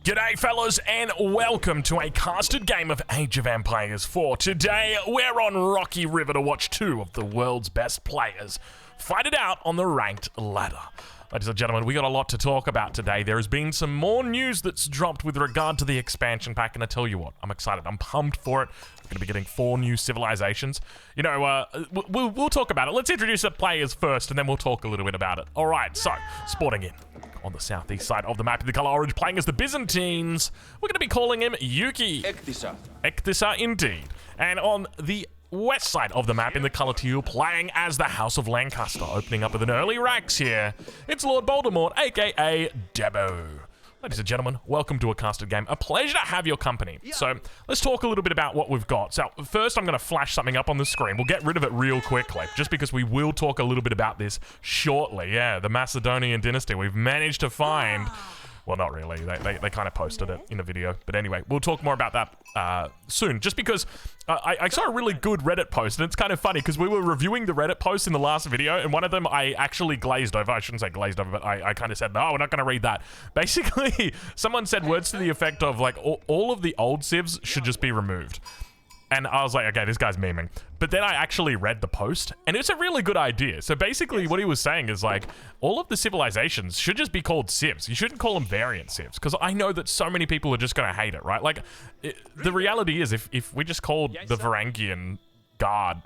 G'day fellas and welcome to a casted game of Age of Empires 4. Today we're on Rocky River to watch two of the world's best players fight it out on the ranked ladder. Ladies and gentlemen, we got a lot to talk about today. There has been some more news that's dropped with regard to the expansion pack, and I tell you what, I'm excited. I'm pumped for it. We're going to be getting 4 new civilizations. You know, we'll talk about it. Let's introduce the players first, and then we'll talk a little bit about it. All right, so, sporting in on the southeast side of the map in the color orange, playing as the Byzantines. We're going to be calling him Yuki. Ektisa indeed. And on the west side of the map in the color teal, playing as the House of Lancaster, opening up with an early racks here. It's Lord Voldemort, aka Debo. Ladies and gentlemen, welcome to a casted game. A pleasure to have your company. So let's talk a little bit about what we've got. So first I'm going to flash something up on the screen. We'll get rid of it real quickly, just because we will talk a little bit about this shortly. Yeah, the Macedonian Dynasty. We've managed to find... Well, not really. They kind of posted it in a video. But anyway, we'll talk more about that soon. Just because I saw a really good Reddit post, and it's kind of funny because we were reviewing the Reddit post in the last video, and one of them I actually glazed over. I shouldn't say glazed over, but I kind of said, no, we're not going to read that. Basically, someone said words to the effect of, like, all of the old civs should just be removed. And I was like, okay, this guy's memeing. But then I actually read the post, and it's a really good idea. So basically what he was saying is, like, all of the civilizations should just be called civs. You shouldn't call them variant civs, because I know that so many people are just going to hate it, right? Like, the reality is, if we just called the Varangian Guard,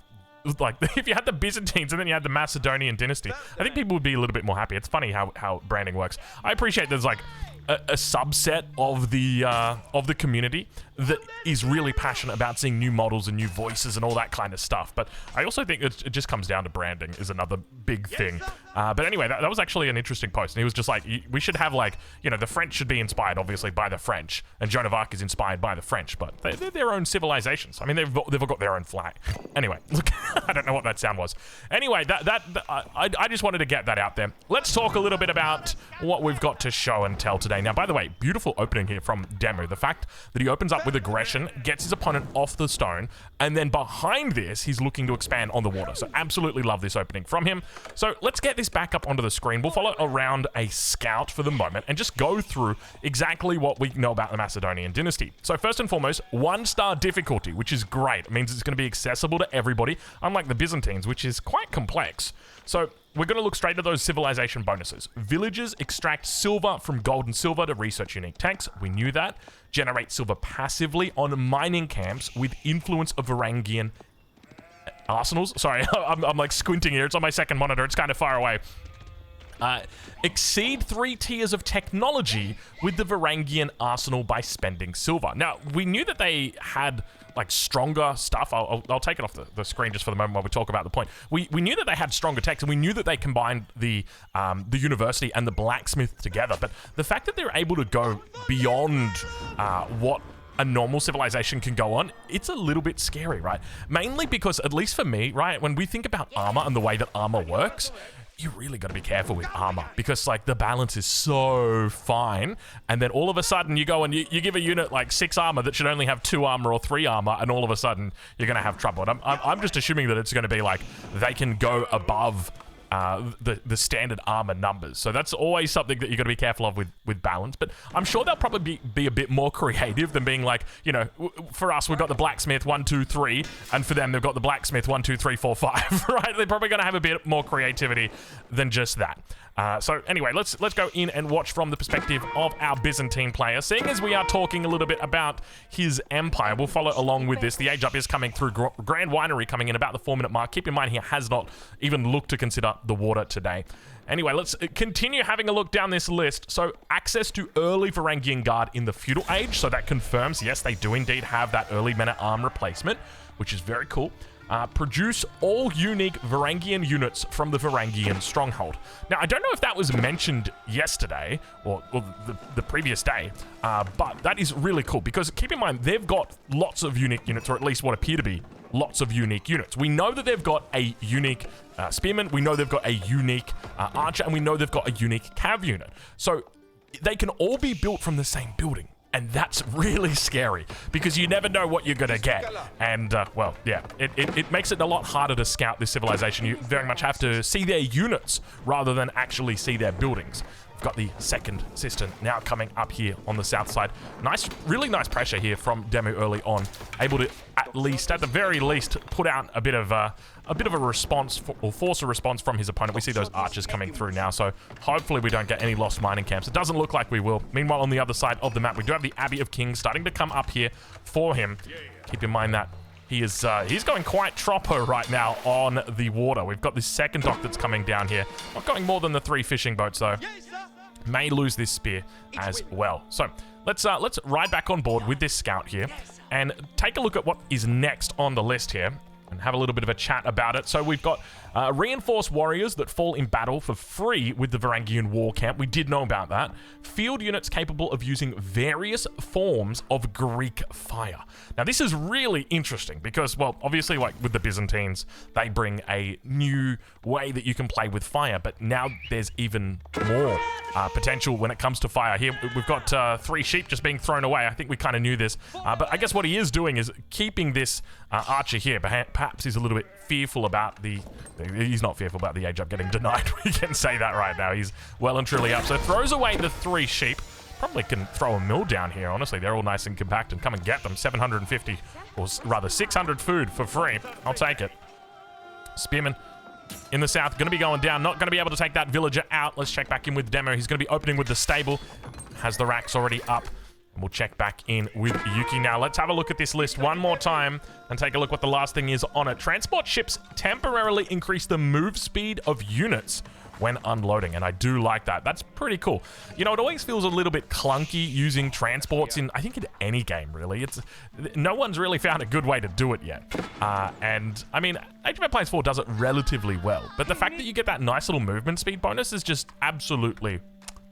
like, if you had the Byzantines and then you had the Macedonian Dynasty, I think people would be a little bit more happy. It's funny how branding works. I appreciate there's, like, a subset of the community that is really passionate about seeing new models and new voices and all that kind of stuff. But I also think it just comes down to branding is another big thing. But anyway, that was actually an interesting post. And he was just like, we should have, like, you know, the French should be inspired, obviously, by the French. And Joan of Arc is inspired by the French. But they're their own civilizations. I mean, they've all got their own flag. Anyway, look, I don't know what that sound was. Anyway, I just wanted to get that out there. Let's talk a little bit about what we've got to show and tell today. Now, by the way, beautiful opening here from Demo. The fact that he opens up with aggression, gets his opponent off the stone, and then behind this, he's looking to expand on the water. So absolutely love this opening from him. So let's get this back up onto the screen. We'll follow around a scout for the moment and just go through exactly what we know about the Macedonian Dynasty. So first and foremost, 1-star difficulty, which is great. It means it's going to be accessible to everybody, unlike the Byzantines, which is quite complex. So we're going to look straight at those civilization bonuses. Villagers extract silver from gold and silver to research unique tanks. We knew that. Generate silver passively on mining camps with influence of Varangian arsenals. Sorry, I'm like squinting here. It's on my second monitor. It's kind of far away. Exceed 3 tiers of technology with the Varangian arsenal by spending silver. Now, we knew that they had, like, stronger stuff. I'll take it off the screen just for the moment while we talk about the point. We knew that they had stronger techs, and we knew that they combined the university and the blacksmith together. But the fact that they're able to go beyond what a normal civilization can go on, it's a little bit scary, right? Mainly because, at least for me, right, when we think about armor and the way that armor works, you really got to be careful with armor because, like, the balance is so fine, and then all of a sudden you go and you give a unit like 6 armor that should only have 2 armor or 3 armor, and all of a sudden you're going to have trouble. And I'm just assuming that it's going to be like they can go above the standard armor numbers. So that's always something that you've got to be careful of with balance. But I'm sure they'll probably be a bit more creative than being like, you know, for us, we've got the blacksmith 1, 2, 3, and for them, they've got the blacksmith 1, 2, 3, 4, 5, right? They're probably going to have a bit more creativity than just that. So anyway, let's go in and watch from the perspective of our Byzantine player. Seeing as we are talking a little bit about his empire, we'll follow along with this. The age up is coming through. Grand Winery coming in about the 4-minute mark. Keep in mind, he has not even looked to consider the water today. Anyway, let's continue having a look down this list. So, access to early Varangian Guard in the Feudal Age. So that confirms, yes, they do indeed have that early men-at-arm replacement, which is very cool. Produce all unique Varangian units from the Varangian stronghold. Now, I don't know if that was mentioned yesterday or the previous day, but that is really cool because keep in mind, they've got lots of unique units, or at least what appear to be lots of unique units. We know that they've got a unique spearman, we know they've got a unique archer, and we know they've got a unique cav unit. So they can all be built from the same building. And that's really scary because you never know what you're going to get. And, well, yeah, it makes it a lot harder to scout this civilization. You very much have to see their units rather than actually see their buildings. Got the second cistern now coming up here on the south side. Nice, really nice pressure here from Demu early on. Able to at the very least, put out a bit of a response, or force a response from his opponent. We see those archers coming through now, so hopefully we don't get any lost mining camps. It doesn't look like we will. Meanwhile, on the other side of the map, we do have the Abbey of Kings starting to come up here for him. Keep in mind that he's going quite troppo right now on the water. We've got this second dock that's coming down here. Not going more than the 3 fishing boats, though. May lose this spear as well. So let's ride back on board with this scout here and take a look at what is next on the list here and have a little bit of a chat about it. So we've got reinforced warriors that fall in battle for free with the Varangian war camp. We did know about that. Field units capable of using various forms of Greek fire. Now this is really interesting because, well, obviously like with the Byzantines, they bring a new way that you can play with fire, but now there's even more potential when it comes to fire. Here we've got 3 sheep just being thrown away. I think we kind of knew this, but I guess what he is doing is keeping this archer here. Perhaps he's a little bit fearful about the... He's not fearful about the age up getting denied. We can say that right now. He's well and truly up. So throws away the 3 sheep. Probably can throw a mill down here, honestly. They're all nice and compact, and come and get them. 750, or rather 600 food for free. I'll take it. Spearman in the south, going to be going down. Not going to be able to take that villager out. Let's check back in with Demo. He's going to be opening with the stable. Has the racks already up. And we'll check back in with Yuki now. Let's have a look at this list one more time and take a look what the last thing is on it. Transport ships temporarily increase the move speed of units when unloading, and I do like that. That's pretty cool. You know, it always feels a little bit clunky using transports in, I think, in any game, really. No one's really found a good way to do it yet. And, I mean, Age of Empires 4 does it relatively well, but the fact that you get that nice little movement speed bonus is just absolutely...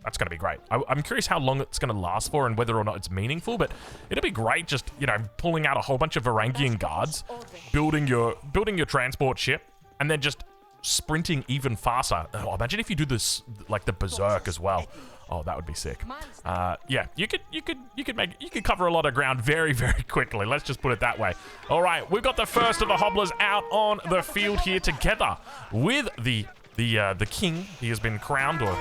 That's going to be great. I'm curious how long it's going to last for and whether or not it's meaningful, but it'll be great just, you know, pulling out a whole bunch of Varangian guards, building your transport ship, and then just sprinting even faster. Oh, imagine if you do this, like the Berserk as well. Oh, that would be sick. Yeah, you could cover a lot of ground very, very quickly. Let's just put it that way. All right, we've got the first of the hobblers out on the field here together with the king. He has been crowned, or...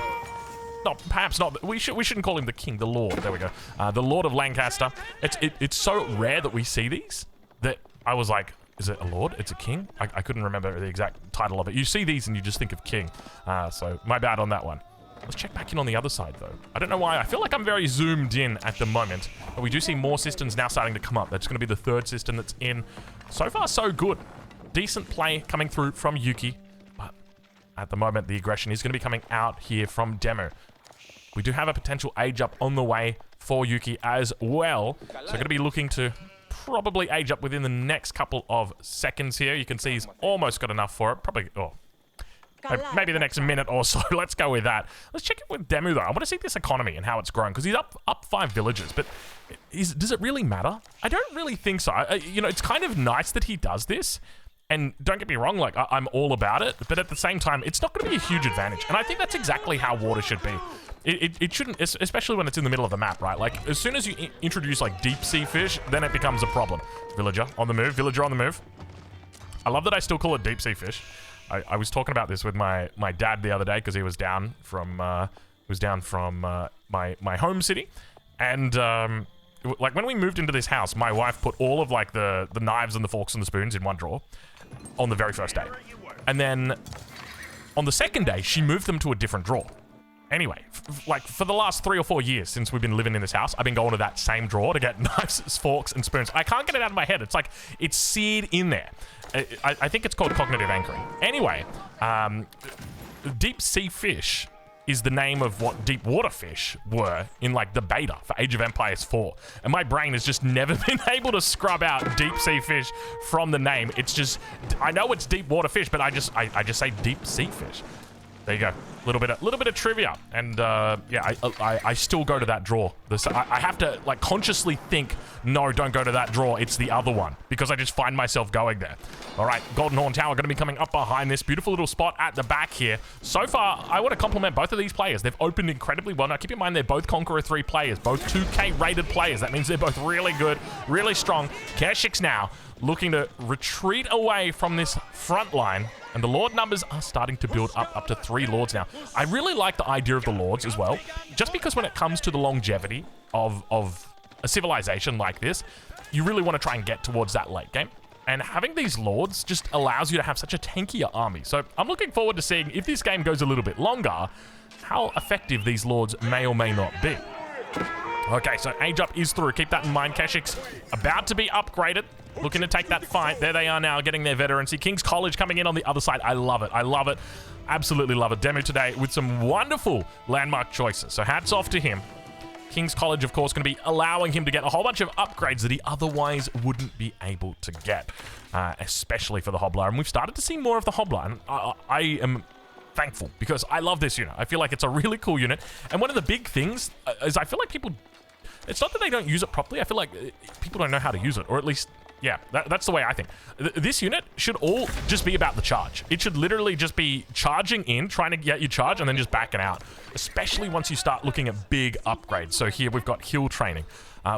No, perhaps not. We shouldn't call him the king, the lord. There we go. The Lord of Lancaster. It's so rare that we see these that I was like, is it a lord? It's a king? I couldn't remember the exact title of it. You see these and you just think of king. So my bad on that one. Let's check back in on the other side, though. I don't know why. I feel like I'm very zoomed in at the moment. But we do see more cisterns now starting to come up. That's going to be the 3rd cistern that's in. So far, so good. Decent play coming through from Yuki. But at the moment, the aggression is going to be coming out here from Demo. We do have a potential age up on the way for Yuki as well. So going to be looking to probably age up within the next couple of seconds here. You can see he's almost got enough for it. Probably, oh, maybe the next minute or so. Let's go with that. Let's check it with Demu, though. I want to see this economy and how it's grown, because he's up 5 villages. But does it really matter? I don't really think so. You know, it's kind of nice that he does this. And don't get me wrong, like, I'm all about it. But at the same time, it's not going to be a huge advantage. And I think that's exactly how water should be. It shouldn't, especially when it's in the middle of the map, right? Like, as soon as you introduce, like, deep sea fish, then it becomes a problem. Villager on the move. Villager on the move. I love that I still call it deep sea fish. I was talking about this with my dad the other day, because he was down from my home city. And, like, when we moved into this house, my wife put all of, like, the knives and the forks and the spoons in one drawer on the very first day. And then on the second day, she moved them to a different drawer. Anyway, like, for the last 3 or 4 years since we've been living in this house, I've been going to that same drawer to get knives, forks, and spoons. I can't get it out of my head. It's like, it's seared in there. I think it's called cognitive anchoring. Anyway, deep sea fish is the name of what deep water fish were in, like, the beta for Age of Empires 4. And my brain has just never been able to scrub out deep sea fish from the name. It's just, I know it's deep water fish, but I just say deep sea fish. There you go. A little bit of trivia, and yeah, I still go to that drawer. I have to, like, consciously think, no, don't go to that drawer. It's the other one, because I just find myself going there. All right, Golden Horn Tower going to be coming up behind this beautiful little spot at the back here. So far, I want to compliment both of these players. They've opened incredibly well. Now, keep in mind, they're both Conqueror 3 players, both 2K rated players. That means they're both really good, really strong. Kershik's now looking to retreat away from this front line, and the Lord numbers are starting to build up to 3 Lords now. I really like the idea of the Lords as well, just because when it comes to the longevity of a civilization like this, you really want to try and get towards that late game. And having these Lords just allows you to have such a tankier army. So I'm looking forward to seeing, if this game goes a little bit longer, how effective these Lords may or may not be. Okay, so Age Up is through. Keep that in mind. Keshik's about to be upgraded. Looking to take that fight. There they are now, getting their veterancy. King's College coming in on the other side. I love it. I love it. Absolutely love it. Demu today with some wonderful landmark choices. So hats off to him. King's College, of course, going to be allowing him to get a whole bunch of upgrades that he otherwise wouldn't be able to get, especially for the Hobbler. And we've started to see more of the Hobbler. And I am thankful because I love this unit. I feel like it's a really cool unit. And one of the big things is I feel like people... It's not that they don't use it properly. I feel like people don't know how to use it, or at least... Yeah, that's the way I think. This unit should all just be about the charge. It should literally just be charging in, trying to get your charge, and then just backing out. Especially once you start looking at big upgrades. So here we've got Heal Training,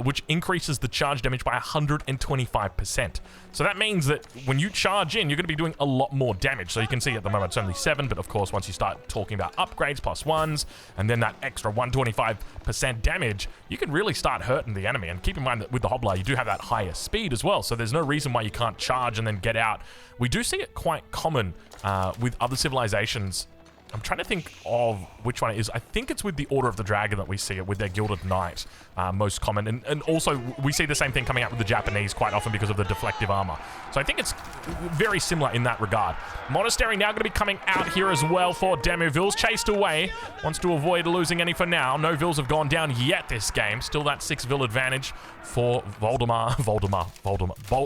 which increases the charge damage by 125%. So that means that when you charge in, you're going to be doing a lot more damage. So you can see at the moment it's only 7, but of course once you start talking about upgrades, +1s, and then that extra 125% damage, you can really start hurting the enemy. And keep in mind that with the Hobbler, you do have that higher speed as well. So there's no reason why you can't charge and then get out. We do see it quite common with other civilizations. I'm trying to think of which one it is. I think it's with the Order of the Dragon that we see it with their Gilded Knight, most common. And also, we see the same thing coming out with the Japanese quite often because of the deflective armor. So I think it's very similar in that regard. Monastery now going to be coming out here as well for Demu. Vils chased away. Wants to avoid losing any for now. No Vils have gone down yet this game. Still that 6 Vil advantage for Voldemar.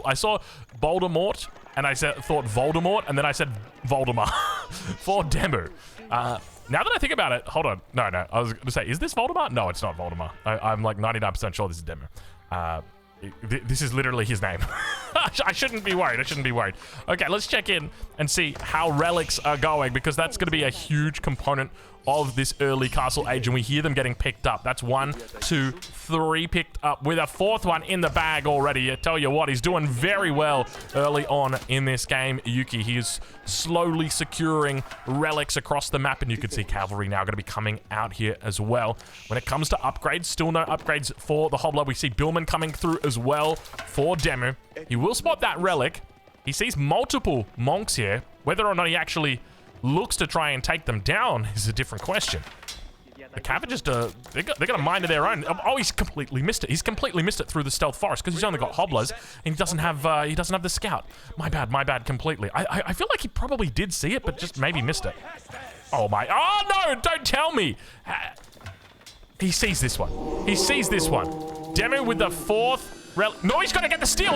I saw Voldemort, and I thought Voldemort, and then I said Voldemar for Demu. Now that I think about it, hold on. No, I was going to say, is this Voldemar? No, it's not Voldemar. I'm like 99% sure this is Demu. This is literally his name. I shouldn't be worried. Okay, let's check in and see how relics are going, because that's going to be a huge component of this early castle age, and we hear them getting picked up. That's 1, 2, 3 picked up, with a 4th one in the bag already. I tell you what, he's doing very well early on in this game. Yuki, he is slowly securing relics across the map, and you can see cavalry now going to be coming out here as well. When it comes to upgrades, still no upgrades for the Hobbler. We see Billman coming through as well for Demu. He will spot that relic. He sees multiple monks here. Whether or not he actually looks to try and take them down is a different question. The Cav just, they got a mind of their own. Oh, he's completely missed it. He's completely missed it through the stealth forest because he's only got Hobblers and he doesn't have the scout. My bad completely. I feel like he probably did see it, but just maybe missed it. Oh no, don't tell me. He sees this one. Demu with the 4th. No, he's going to get the steal.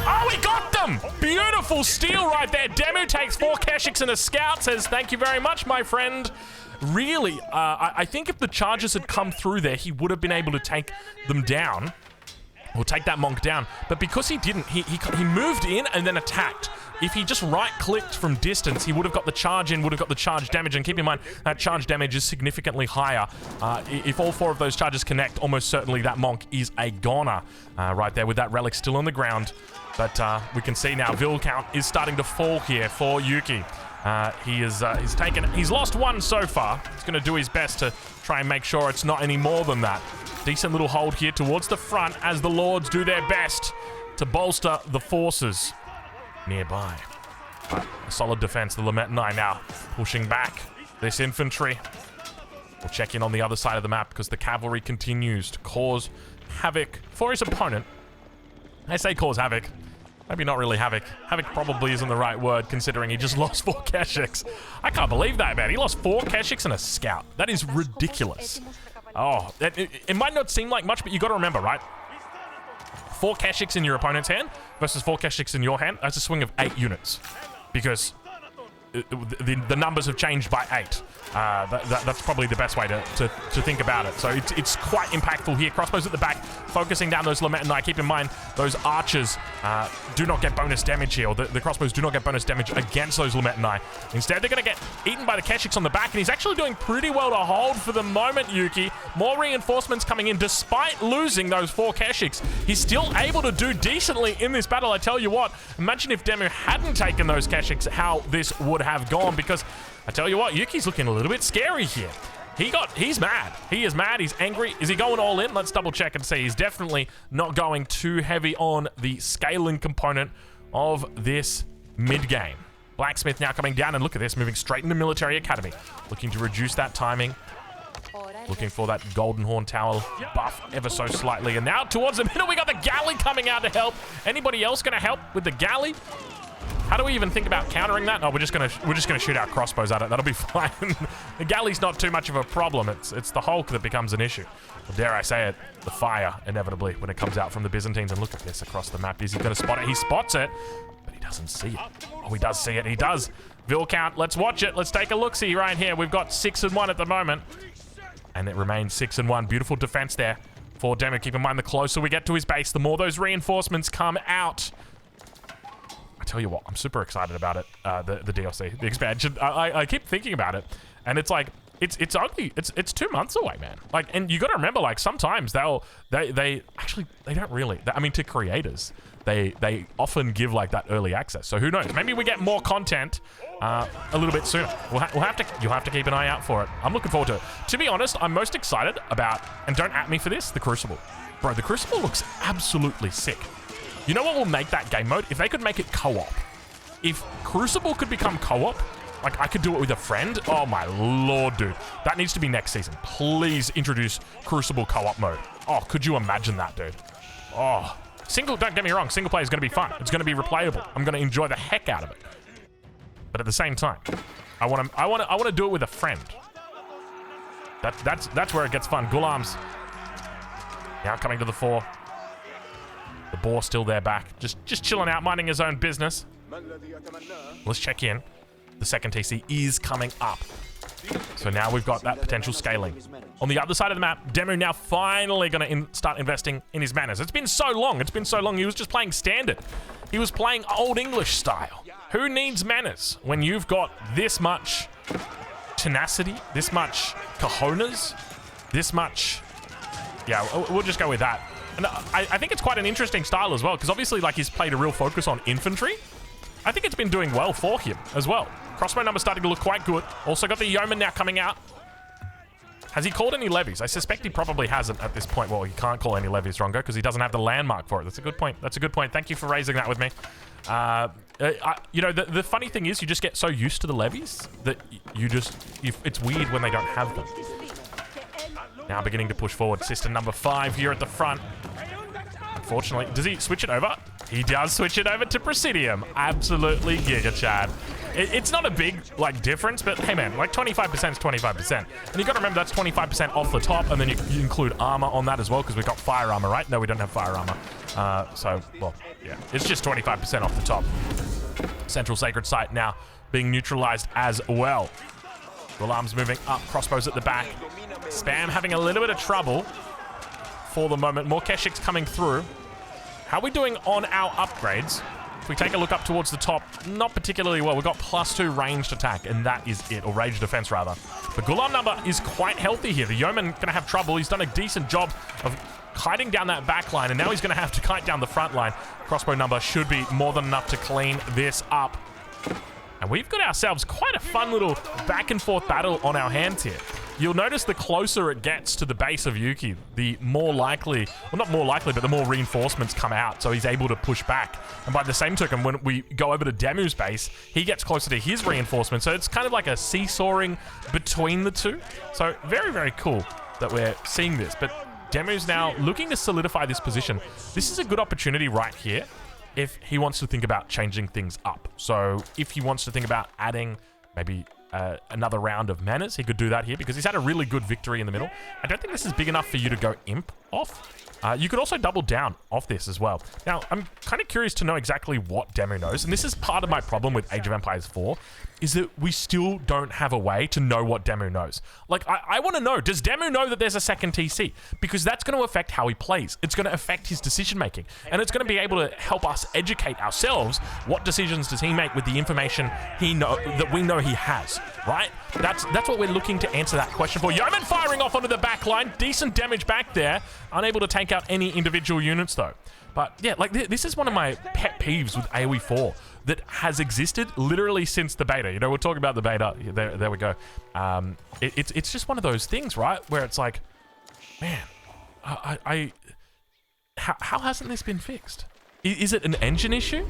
Oh, he got them. Beautiful steal right there. Demu takes 4 Keshiks and a scout. Says, thank you very much, my friend. Really, I think if the charges had come through there, he would have been able to take them down. Or take that monk down. But because he didn't, he moved in and then attacked. If he just right-clicked from distance, he would have got the charge in, would have got the charge damage. And keep in mind, that charge damage is significantly higher. If all 4 of those charges connect, almost certainly that monk is a goner right there with that relic still on the ground. But we can see now, Vil count is starting to fall here for Yuki. He's lost 1 so far. He's going to do his best to try and make sure it's not any more than that. Decent little hold here towards the front as the Lords do their best to bolster the forces nearby. A solid defense. The Lamentinai now pushing back this infantry. We'll check in on the other side of the map because the cavalry continues to cause havoc for his opponent. I say cause havoc. Maybe not really havoc. Havoc probably isn't the right word considering he just lost 4 Keshiks. I can't believe that, man. He lost 4 Keshiks and a scout. That is ridiculous. Oh, it might not seem like much, but you got to remember, right? 4 Keshiks in your opponent's hand versus 4 Keshiks in your hand, that's a swing of 8 units. Because the numbers have changed by 8. That's probably the best way to think about it. So it's quite impactful here. Crossbows at the back, focusing down those Lamentinai. Keep in mind, those archers do not get bonus damage here, or the crossbows do not get bonus damage against those Lametanai. Instead, they're going to get eaten by the Keshiks on the back, and he's actually doing pretty well to hold for the moment, Yuki. More reinforcements coming in. Despite losing those 4 Keshiks, he's still able to do decently in this battle. I tell you what, imagine if Demu hadn't taken those Keshiks, how this would have gone, because I tell you what, Yuki's looking a little bit scary here. He's mad. He is mad. He's angry. Is he going all in? Let's double check and see. He's definitely not going too heavy on the scaling component of this mid-game. Blacksmith now coming down, and look at this, moving straight into Military Academy. Looking to reduce that timing. Looking for that Golden Horn Tower buff ever so slightly. And now towards the middle, we got the galley coming out to help. Anybody else going to help with the galley? How do we even think about countering that? No, we're just gonna shoot our crossbows at it. That'll be fine. The galley's not too much of a problem. It's the Hulk that becomes an issue. Or dare I say it, the fire, inevitably, when it comes out from the Byzantines. And look at this across the map. Is he gonna spot it? He spots it, but he doesn't see it. Oh, he does see it. He does. Vil count. Let's watch it. Let's take a look-see right here. We've got 6-1 at the moment. And it remains 6-1. Beautiful defense there for Demu. Keep in mind, the closer we get to his base, the more those reinforcements come out. I tell you what, I'm super excited about it. The DLC, the expansion. I keep thinking about it, and it's like it's 2 months away, man. Like, and you got to remember, like, sometimes they don't really. I mean, to creators, they often give like that early access. So who knows? Maybe we get more content a little bit sooner. You'll have to keep an eye out for it. I'm looking forward to it. To be honest, I'm most excited about, and don't at me for this, the Crucible. Bro, the Crucible looks absolutely sick. You know what will make that game mode? If they could make it co-op. If Crucible could become co-op, like I could do it with a friend. Oh my lord, dude. That needs to be next season. Please introduce Crucible co-op mode. Oh, could you imagine that, dude? Oh, don't get me wrong, single player is going to be fun. It's going to be replayable. I'm going to enjoy the heck out of it. But at the same time, I want to do it with a friend. That's where it gets fun. Ghulam's now coming to the fore. The boar still there back, just chilling out, minding his own business. Let's check in. The second TC is coming up. So now we've got that potential scaling. On the other side of the map, Demu now finally going to start investing in his manners. It's been so long. He was just playing standard. He was playing Old English style. Who needs manners when you've got this much tenacity, this much cojones, this much... Yeah, we'll just go with that. And I think it's quite an interesting style as well, because obviously, like, he's played a real focus on infantry. I think it's been doing well for him as well. Crossbow number starting to look quite good. Also got the yeoman now coming out. Has he called any levies? I suspect he probably hasn't at this point. Well, he can't call any levies, Rongo, because he doesn't have the landmark for it. That's a good point. That's a good point. Thank you for raising that with me. You know, the funny thing is you just get so used to the levies that it's weird when they don't have them. Now beginning to push forward. System number 5 here at the front. Unfortunately, does he switch it over? He does switch it over to Presidium. Absolutely giga, Chad. It's not a big, like, difference, but hey, man, like, 25% is 25%. And you got to remember that's 25% off the top, and then you include armor on that as well, because we've got fire armor, right? No, we don't have fire armor. So, well, yeah, it's just 25% off the top. Central Sacred Site now being neutralized as well. Ghulam's moving up, crossbows at the back. Spam having a little bit of trouble for the moment. More Keshiks coming through. How are we doing on our upgrades? If we take a look up towards the top, not particularly well. We've got +2 ranged attack, and that is it, or ranged defense rather. The Ghulam number is quite healthy here. The yeoman going to have trouble. He's done a decent job of kiting down that back line, and now he's going to have to kite down the front line. Crossbow number should be more than enough to clean this up. And we've got ourselves quite a fun little back and forth battle on our hands here. You'll notice the closer it gets to the base of Yuki, the more likely, well, not more likely, but the more reinforcements come out, so he's able to push back. And by the same token, when we go over to Demu's base, he gets closer to his reinforcements, so it's kind of like a seesawing between the two. So very, very cool that we're seeing this. But Demu's now looking to solidify this position. This is a good opportunity right here if he wants to think about changing things up. So if he wants to think about adding maybe another round of manners, he could do that here because he's had a really good victory in the middle. I don't think this is big enough for you to go imp off. You could also double down off this as well. Now, I'm kind of curious to know exactly what Demu knows, and this is part of my problem with Age of Empires 4, is that we still don't have a way to know what Demu knows. Like, I want to know, does Demu know that there's a second TC? Because that's going to affect how he plays. It's going to affect his decision-making, and it's going to be able to help us educate ourselves. What decisions does he make with the information that we know he has, right? That's what we're looking to answer that question for. Yeoman firing off onto the back line. Decent damage back there. Unable to take out any individual units, though. But, yeah, like, this is one of my pet peeves with AoE 4 that has existed literally since the beta. You know, we'll talk about the beta. There we go. It's just one of those things, right? Where it's like, man, how hasn't this been fixed? Is it an engine issue?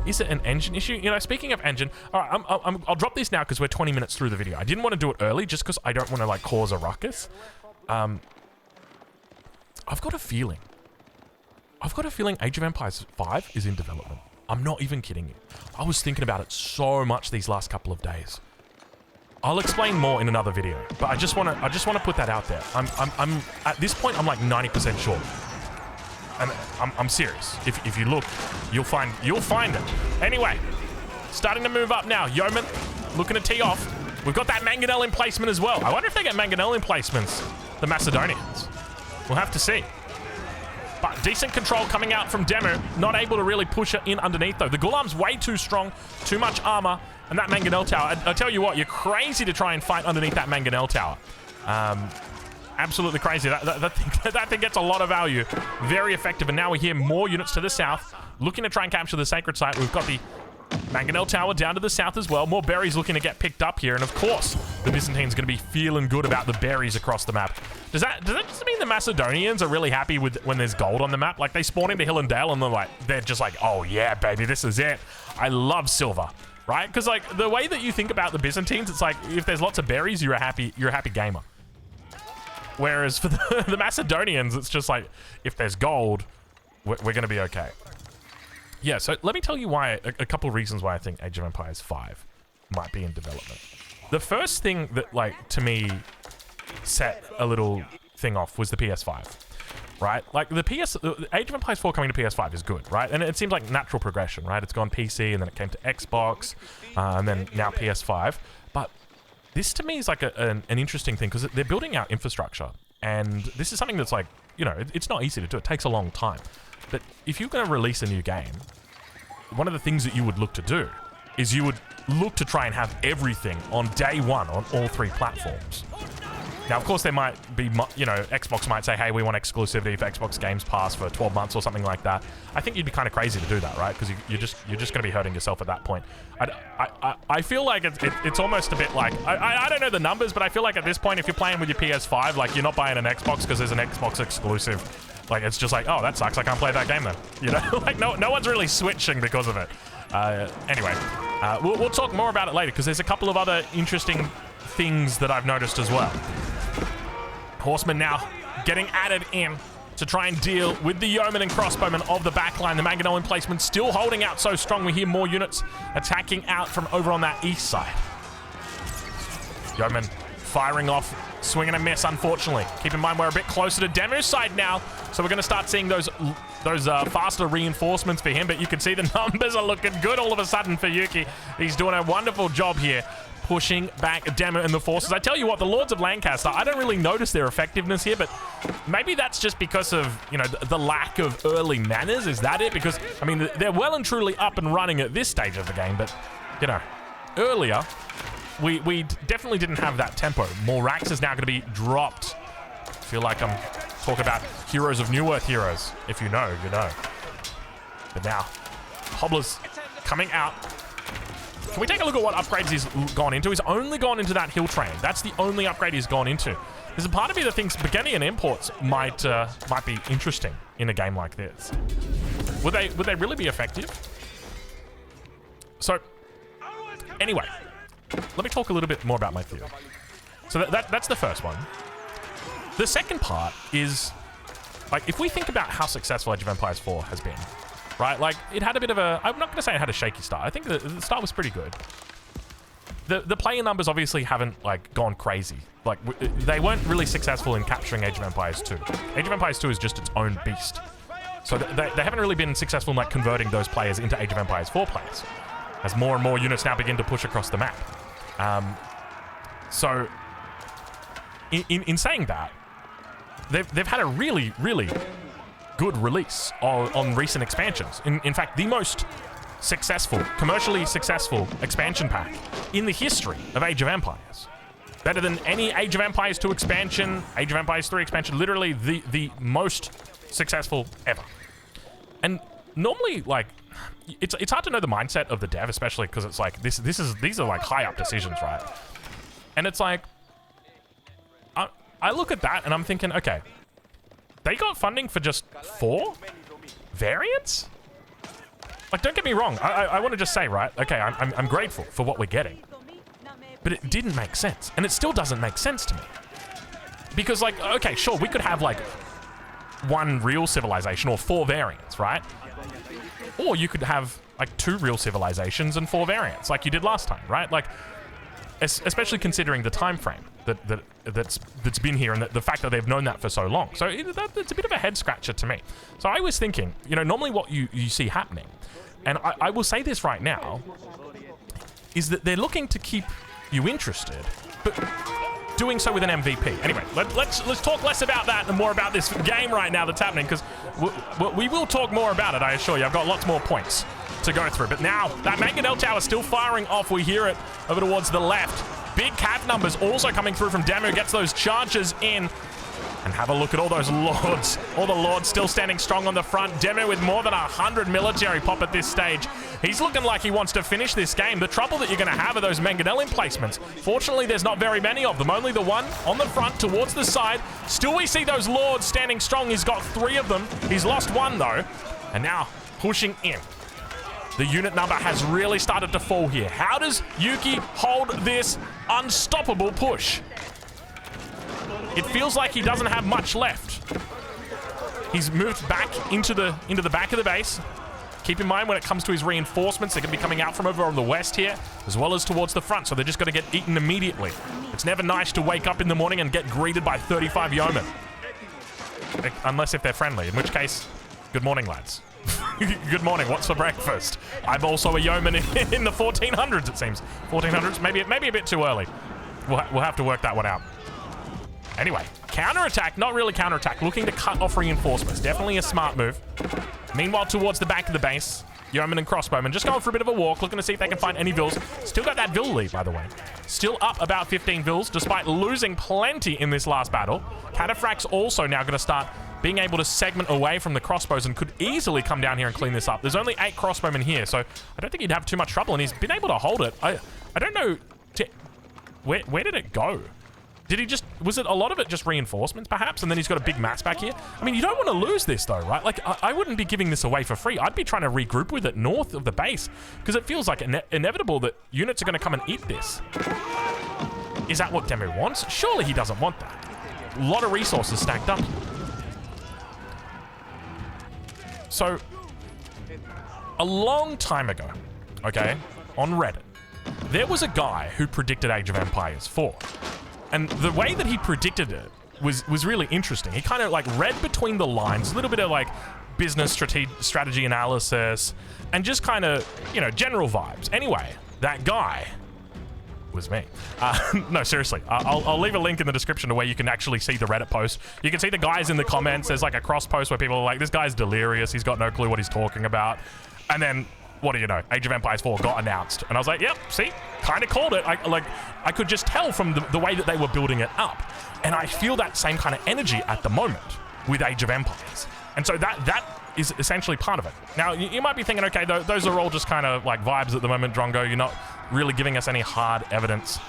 Is it an engine issue? You know, speaking of engine, all right, I'll drop this now because we're 20 minutes through the video. I didn't want to do it early just because I don't want to, like, cause a ruckus. I've got a feeling Age of Empires 5 is in development. I'm not even kidding you. I was thinking about it so much these last couple of days. I'll explain more in another video, but I just want to put that out there. I'm at this point I'm like 90% sure. And I'm serious. If you look, you'll find it. Anyway, starting to move up now. Yeoman looking to tee off. We've got that mangonel emplacement as well. I wonder if they get mangonel emplacements, the Macedonians. We'll have to see. But decent control coming out from Demu. Not able to really push it in underneath, though. The Ghulam's way too strong. Too much armor. And that Mangonel Tower. I tell you what, you're crazy to try and fight underneath that Mangonel Tower. Absolutely crazy. That thing gets a lot of value. Very effective. And now we hear more units to the south. Looking to try and capture the sacred site. We've got the Mangonel Tower down to the south as well. More berries looking to get picked up here. And of course, the Byzantines going to be feeling good about the berries across the map. Does that just mean the Macedonians are really happy with when there's gold on the map? Like, they spawn into Hill and Dale and they're just like, oh yeah, baby, this is it. I love silver, right? Because, like, the way that you think about the Byzantines, it's like, if there's lots of berries, you're a happy gamer. Whereas for the Macedonians, it's just like, if there's gold, we're going to be okay. Yeah, so let me tell you why, a couple of reasons why I think Age of Empires 5 might be in development. The first thing that, like, to me, set a little thing off was the PS5, right? Like, Age of Empires 4 coming to PS5 is good, right? And it seems like natural progression, right? It's gone PC, and then it came to Xbox, and then now PS5. But this, to me, is like an interesting thing, because they're building out infrastructure, and this is something that's, like, you know, it's not easy to do. It takes a long time. But if you're going to release a new game, one of the things that you would look to do is you would look to try and have everything on day one on all three platforms. Now, of course, there might be, you know, Xbox might say, hey, we want exclusivity for Xbox Games Pass for 12 months or something like that. I think you'd be kind of crazy to do that, right? Because you're just going to be hurting yourself at that point. I feel like it's almost a bit like, I don't know the numbers, but I feel like at this point, if you're playing with your PS5, like, you're not buying an Xbox because there's an Xbox exclusive. Like, it's just like, oh, that sucks. I can't play that game then. You know, like, no one's really switching because of it. Anyway, we'll talk more about it later because there's a couple of other interesting things that I've noticed as well. Horsemen now getting added in to try and deal with the yeomen and crossbowmen of the backline. The Mangonel emplacement still holding out so strong. We hear more units attacking out from over on that east side. Yeomen firing off. Swing and a miss, unfortunately. Keep in mind, we're a bit closer to Demu's side now, so we're going to start seeing those faster reinforcements for him, but you can see the numbers are looking good all of a sudden for Yuki. He's doing a wonderful job here, pushing back Demu and the forces. I tell you what, the Lords of Lancaster, I don't really notice their effectiveness here, but maybe that's just because of, you know, the lack of early manners. Is that it? Because, I mean, they're well and truly up and running at this stage of the game, but, you know, earlier, we definitely didn't have that tempo. Morax is now going to be dropped. I feel like I'm talking about Heroes of New Earth heroes. If you know, you know. But now, Hobbler's coming out. Can we take a look at what upgrades he's gone into? He's only gone into that hill train. That's the only upgrade he's gone into. There's a part of me that thinks Beginning and imports might be interesting in a game like this. Would they really be effective? So, anyway. Let me talk a little bit more about my theory. So that's the first one. The second part is, like, if we think about how successful Age of Empires 4 has been, right? Like, it had a bit of a, I'm not going to say it had a shaky start. I think the start was pretty good. the player numbers obviously haven't like gone crazy. Like they weren't really successful in capturing Age of Empires 2. Age of Empires 2 is just its own beast. So they haven't really been successful in like converting those players into Age of Empires 4 players, as more and more units now begin to push across the map. So in saying that, they've had a really, really good release on recent expansions. In fact, the most successful, commercially successful expansion pack in the history of Age of Empires. Better than any Age of Empires 2 expansion, Age of Empires 3 expansion, literally the most successful ever. And normally, like, it's hard to know the mindset of the dev, especially because it's like these are like high up decisions, right? And it's like I look at that and I'm thinking, okay, they got funding for just 4 variants? Like, don't get me wrong. I want to just say, right? Okay, I'm grateful for what we're getting, but it didn't make sense, and it still doesn't make sense to me. Because, like, okay, sure, we could have like 1 real civilization or 4 variants, right? Or you could have like 2 real civilizations and 4 variants, like you did last time, right? Like, especially considering the time frame that's been here and the fact that they've known that for so long. So it's a bit of a head scratcher to me. So I was thinking, you know, normally what you see happening, and I will say this right now, is that they're looking to keep you interested, but doing so with an MVP. Anyway, let's talk less about that and more about this game right now that's happening, because we will talk more about it, I assure you. I've got lots more points to go through. But now, that Mangonel Tower is still firing off. We hear it over towards the left. Big cap numbers also coming through from Demu. Gets those charges in. And have a look at all those lords. All the lords still standing strong on the front. Demu with more than 100 military pop at this stage. He's looking like he wants to finish this game. The trouble that you're going to have are those Mangonel emplacements. Fortunately, there's not very many of them. Only the one on the front towards the side. Still, we see those lords standing strong. He's got 3 of them. He's lost 1, though. And now, pushing in. The unit number has really started to fall here. How does Yuki hold this unstoppable push? It feels like he doesn't have much left. He's moved back into the back of the base. Keep in mind when it comes to his reinforcements, they're going to be coming out from over on the west here, as well as towards the front, so they're just going to get eaten immediately. It's never nice to wake up in the morning and get greeted by 35 yeomen. Unless if they're friendly, in which case, good morning, lads. Good morning, what's for breakfast? I'm also a yeoman in the 1400s, it seems. 1400s, maybe a bit too early. We'll have to work that one out. Anyway, counterattack, not really counterattack, looking to cut off reinforcements. Definitely a smart move. Meanwhile, towards the back of the base, yeoman and crossbowmen just going for a bit of a walk, looking to see if they can find any vills. Still got that vill lead, by the way. Still up about 15 vills, despite losing plenty in this last battle. Cataphract's also now going to start being able to segment away from the crossbows and could easily come down here and clean this up. There's only 8 crossbowmen here, so I don't think he'd have too much trouble, and he's been able to hold it. I don't know, where did it go? Did he just, was it a lot of it just reinforcements perhaps, and then he's got a big mass back here? I mean, you don't want to lose this though, right? Like, I wouldn't be giving this away for free. I'd be trying to regroup with it north of the base, because it feels like inevitable that units are going to come and eat this. Is that what Demu wants? Surely he doesn't want that. A lot of resources stacked up. So, a long time ago, okay, on Reddit, there was a guy who predicted Age of Empires 4. And the way that he predicted it was really interesting. He kind of like read between the lines, a little bit of like business strategy analysis, and just kind of, you know, general vibes. Anyway, that guy was me. No, seriously. I'll leave a link in the description to where you can actually see the Reddit post. You can see the guys in the comments. There's like a cross post where people are like, this guy's delirious. He's got no clue what he's talking about. And then, what do you know? Age of Empires 4 got announced. And I was like, yep, see? Kind of called it. I could just tell from the way that they were building it up. And I feel that same kind of energy at the moment with Age of Empires. And so that is essentially part of it. Now, you might be thinking, okay, those are all just kind of like vibes at the moment, Drongo. You're not really giving us any hard evidence.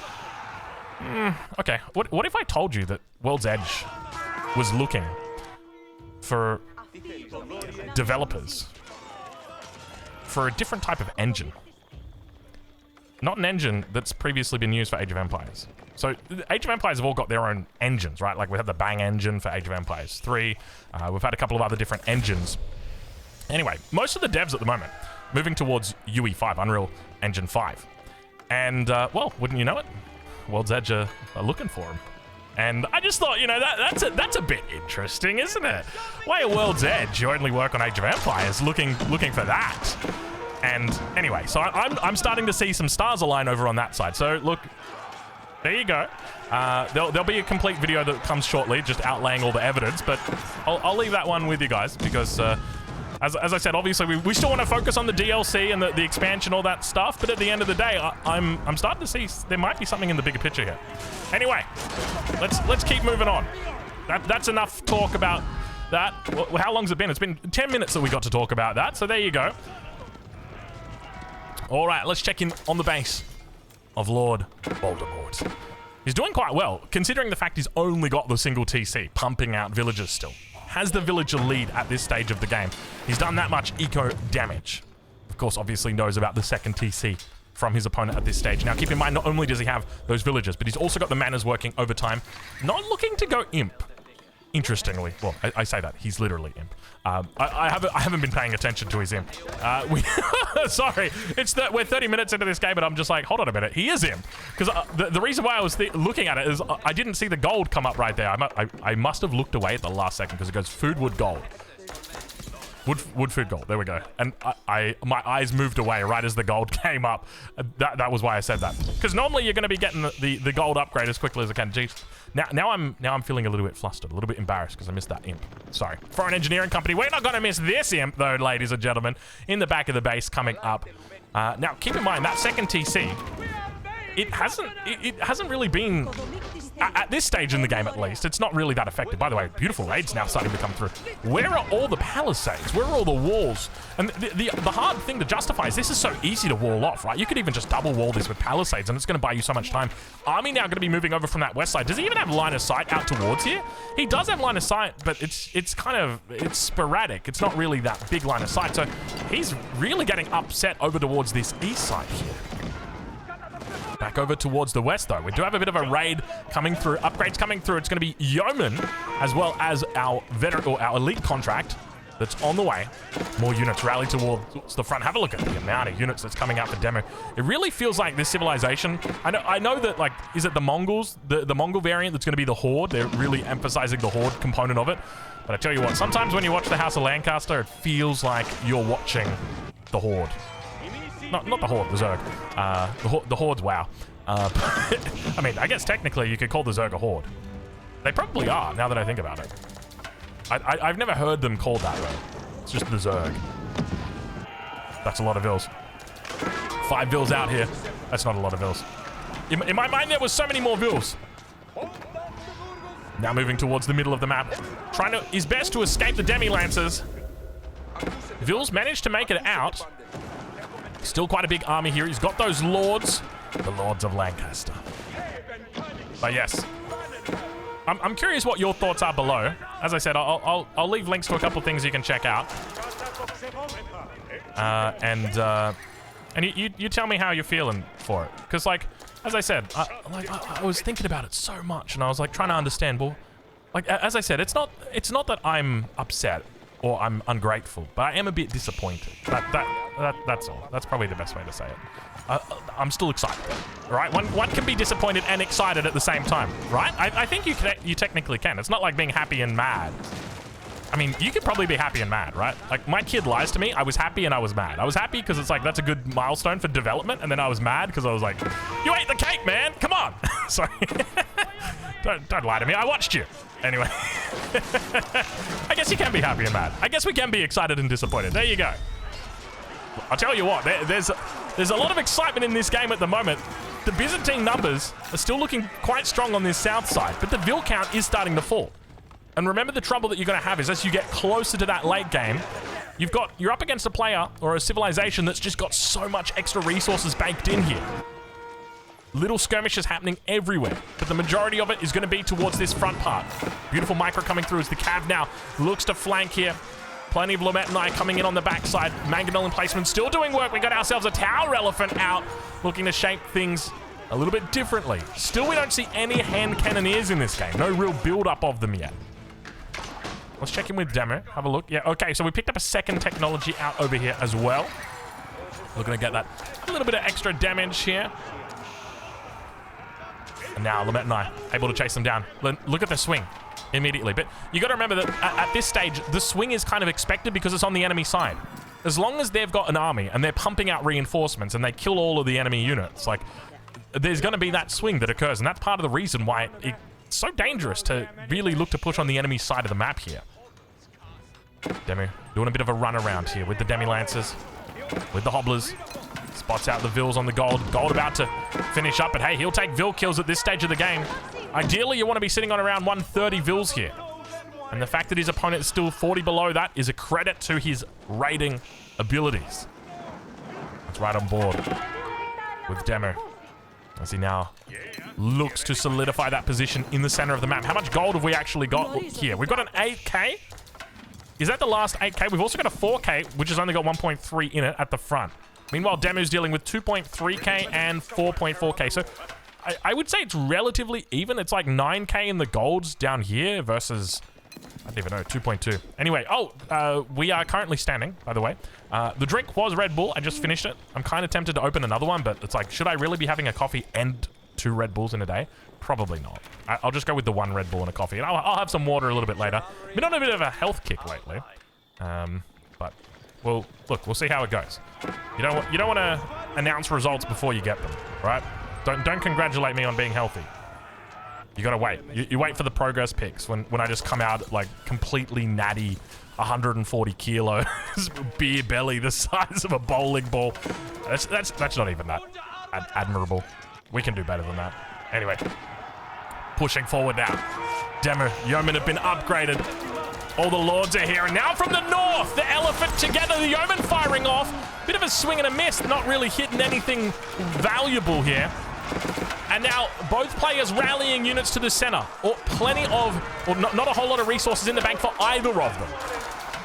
Okay, what if I told you that World's Edge was looking for developers for a different type of engine? Not an engine that's previously been used for Age of Empires. So Age of Empires have all got their own engines, right? Like we have the Bang engine for Age of Empires 3. We've had a couple of other different engines. Anyway, most of the devs at the moment moving towards UE5, Unreal Engine 5. And, well, wouldn't you know it? World's Edge are looking for him. And I just thought, you know, that's a bit interesting, isn't it? Why a World's Edge? You only work on Age of Empires looking for that. And anyway, so I'm starting to see some stars align over on that side. So look, there you go. There'll be a complete video that comes shortly, just outlaying all the evidence. But I'll leave that one with you guys because, as I said, obviously we still want to focus on the DLC and the expansion, all that stuff. But at the end of the day, I'm starting to see there might be something in the bigger picture here. Anyway, let's keep moving on. That's enough talk about that. How long's it been? It's been 10 minutes that we got to talk about that. So there you go. All right, let's check in on the base of Lord Voldemort. He's doing quite well, considering the fact he's only got the single TC, pumping out villagers still. Has the villager lead at this stage of the game. He's done that much eco damage. Of course, obviously knows about the second TC from his opponent at this stage. Now, keep in mind, not only does he have those villagers, but he's also got the manners working overtime. Not looking to go imp. Interestingly, well, I say that he's literally imp. I haven't been paying attention to his imp. Sorry, it's that we're 30 minutes into this game, and I'm just like, hold on a minute, he is imp. Because the reason why I was looking at it is I didn't see the gold come up right there. I must have looked away at the last second because it goes food, wood, gold. Wood, food, gold. There we go. And my eyes moved away right as the gold came up. That was why I said that. Because normally you're going to be getting the gold upgrade as quickly as I can. Jeez. Now I'm feeling a little bit flustered, a little bit embarrassed because I missed that imp. Sorry. For an engineering company, we're not going to miss this imp though, ladies and gentlemen. In the back of the base coming up. Now keep in mind that second TC, it hasn't really been. At this stage in the game, at least, it's not really that effective. By the way, beautiful raids now starting to come through. Where are all the palisades? Where are all the walls? And the hard thing to justify is this is so easy to wall off, right? You could even just double wall this with palisades, and it's going to buy you so much time. Army now going to be moving over from that west side. Does he even have line of sight out towards here? He does have line of sight, but it's sporadic. It's not really that big line of sight. So he's really getting upset over towards this east side here. Back over towards the west, though. We do have a bit of a raid coming through, upgrades coming through. It's going to be Yeoman, as well as our veteran or our elite contract that's on the way. More units rally towards the front. Have a look at the amount of units that's coming out for demo. It really feels like this civilization. I know that, like, is it the Mongols, the Mongol variant that's going to be the Horde? They're really emphasizing the Horde component of it. But I tell you what, sometimes when you watch the House of Lancaster, it feels like you're watching the Horde. Not the Horde, the Zerg. The Horde's WoW. I mean, I guess technically you could call the Zerg a Horde. They probably are, now that I think about it. I've never heard them called that, though. It's just the Zerg. That's a lot of vills. 5 vills out here. That's not a lot of vills. In my mind, there was so many more vills. Now moving towards the middle of the map. Trying his best to escape the Demi-Lancers. Vills managed to make it out. Still quite a big army here. He's got those lords, the Lords of Lancaster. But yes, I'm curious what your thoughts are below. As I said, I'll leave links to a couple things you can check out. And you tell me how you're feeling for it. Because, like, as I said, I was thinking about it so much, and I was like trying to understand. Well, like as I said, it's not that I'm upset or I'm ungrateful, but I am a bit disappointed. That's all. That's probably the best way to say it. I'm still excited, right? One can be disappointed and excited at the same time, right? I think you technically can. It's not like being happy and mad. I mean, you could probably be happy and mad, right? Like, my kid lies to me. I was happy and I was mad. I was happy because it's like, that's a good milestone for development. And then I was mad because I was like, you ate the cake, man. Come on. Sorry. Don't lie to me. I watched you. Anyway. I guess you can be happy and mad. I guess we can be excited and disappointed. There you go. I'll tell you what, there's a lot of excitement in this game at the moment. The Byzantine numbers are still looking quite strong on this south side, but the Vill count is starting to fall. And remember, the trouble that you're going to have is as you get closer to that late game, you're up against a player or a civilization that's just got so much extra resources baked in here. Little skirmishes happening everywhere, but the majority of it is going to be towards this front part. Beautiful micro coming through as the Cav now looks to flank here. Plenty of Lometanai coming in on the backside. Mangonel placement still doing work. We got ourselves a Tower Elephant out, looking to shape things a little bit differently. Still, we don't see any hand cannoneers in this game. No real build-up of them yet. Let's check in with Demo. Have a look. Yeah, okay, so we picked up a second technology out over here as well. Looking to get that a little bit of extra damage here. And now Lametanai able to chase them down. Look at the swing immediately. But you got to remember that at this stage, the swing is kind of expected because it's on the enemy side. As long as they've got an army and they're pumping out reinforcements and they kill all of the enemy units, like, there's going to be that swing that occurs. And that's part of the reason why it's so dangerous to really look to push on the enemy side of the map here. Demu doing a bit of a run around here with the Demi-Lancers, with the Hobblers. Spots out the Vils on the gold. Gold about to finish up, but hey, he'll take Vil kills at this stage of the game. Ideally, you want to be sitting on around 130 Vils here. And the fact that his opponent is still 40 below that is a credit to his raiding abilities. That's right on board with Demu, as he now looks to solidify that position in the center of the map. How much gold have we actually got here? We've got an 8k. Is that the last 8k? We've also got a 4k, which has only got 1.3 in it at the front. Meanwhile, Demu's dealing with 2.3k and 4.4k. So I would say it's relatively even. It's like 9k in the golds down here versus, I don't even know, 2.2. Anyway, we are currently standing, by the way. The drink was Red Bull. I just finished it. I'm kind of tempted to open another one, but it's like, should I really be having a coffee and 2 Red Bulls in a day? Probably not. I'll just go with the 1 Red Bull and a coffee. And I'll have some water a little bit later. Been on a bit of a health kick lately. But, well, look, we'll see how it goes. You don't want to announce results before you get them, right? Don't congratulate me on being healthy. You gotta wait. You wait for the progress pics when I just come out like completely natty, 140 kilos, beer belly the size of a bowling ball. That's not even that admirable. We can do better than that. Anyway, pushing forward now. Demu, Yeoman have been upgraded. All the lords are here, and now from the north, the elephant together, the Yeoman firing off. Bit of a swing and a miss, not really hitting anything valuable here. And now both players rallying units to the center. Or plenty of, or not a whole lot of resources in the bank for either of them.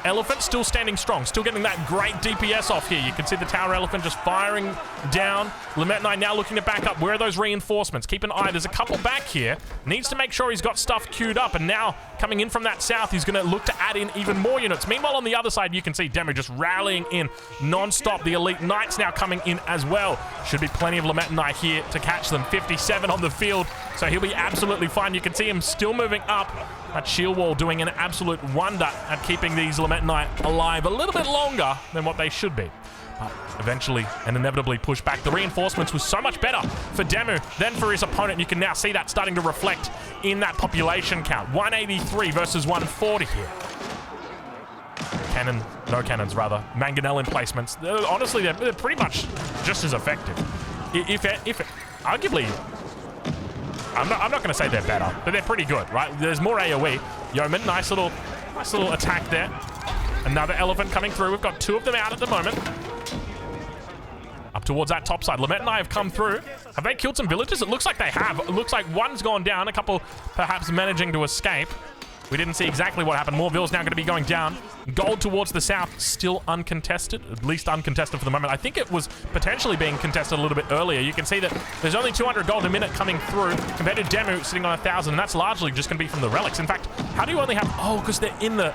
Elephant still standing strong, still getting that great DPS off here. You can see the Tower Elephant just firing down. Lametanai now looking to back up. Where are those reinforcements? Keep an eye. There's a couple back here. Needs to make sure he's got stuff queued up. And now coming in from that south, he's going to look to add in even more units. Meanwhile, on the other side, you can see Demu just rallying in non-stop. The Elite Knights now coming in as well. Should be plenty of Lametanai here to catch them. 57 on the field, so he'll be absolutely fine. You can see him still moving up. That shield wall doing an absolute wonder at keeping these Lametanai alive a little bit longer than what they should be. But eventually and inevitably push back. The reinforcements was so much better for Demu than for his opponent. You can now see that starting to reflect in that population count. 183 versus 140 here. No cannons rather. Mangonel emplacements. Honestly, they're pretty much just as effective. If arguably, I'm not going to say they're better, but they're pretty good, right? There's more AoE. Yeoman, nice little attack there. Another elephant coming through. We've got 2 of them out at the moment. Up towards that top side. Lametanai have come through. Have they killed some villagers? It looks like they have. It looks like one's gone down. A couple perhaps managing to escape. We didn't see exactly what happened. More Vils now going to be going down. Gold towards the south, still uncontested. At least uncontested for the moment. I think it was potentially being contested a little bit earlier. You can see that there's only 200 gold a minute coming through compared to Demu sitting on 1,000, and that's largely just going to be from the relics. In fact, how do you only have... Oh, because they're in the...